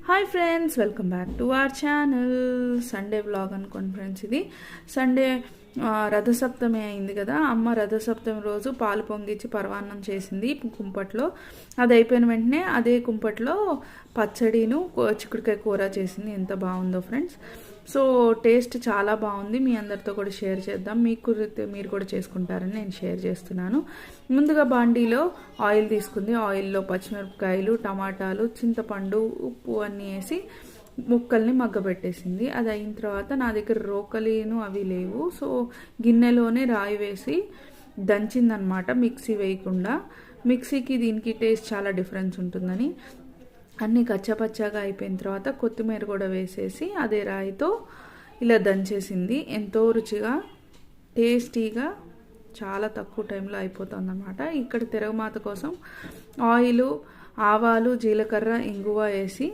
Hi friends, welcome back to our channel. Sunday vlog అనుకోండి friends. ఇది Sunday Rathasaptami అయింది కదా. అమ్మ రథసప్తమి రోజు పాలు పొంగిచ్చి పరవాన్నం చేసింది కుంపట్లో. అది అయిపోయిన వెంటనే అదే కుంపట్లో పచ్చడిను చిక్కుడుకాయ కూర చేసింది. ఎంత బాగుందో ఫ్రెండ్స్. సో టేస్ట్ చాలా బాగుంది. మీ అందరితో కూడా షేర్ చేద్దాం. మీకు మీరు కూడా చేసుకుంటారని నేను షేర్ చేస్తున్నాను. ముందుగా బాండీలో ఆయిల్ తీసుకుంది. ఆయిల్లో పచ్చిమిరపకాయలు, టమాటాలు, చింతపండు, ఉప్పు అన్నీ వేసి ముక్కల్ని మగ్గబెట్టేసింది. అది అయిన తర్వాత నా దగ్గర రోకలీను అవి లేవు. సో గిన్నెలోనే రాయి వేసి దంచిందనమాట, మిక్సీ వేయకుండా. మిక్సీకి దీనికి టేస్ట్ చాలా డిఫరెన్స్ ఉంటుందని అన్నీ కచ్చాపచ్చాగా అయిపోయిన తర్వాత కొత్తిమీర కూడా వేసేసి అదే రాయితో ఇలా దంచేసింది. ఎంతో రుచిగా, టేస్టీగా, చాలా తక్కువ టైంలో అయిపోతుంది అన్నమాట. ఇక్కడ తిరగమాత కోసం ఆయిల్, ఆవాలు, జీలకర్ర, ఇంగువ వేసి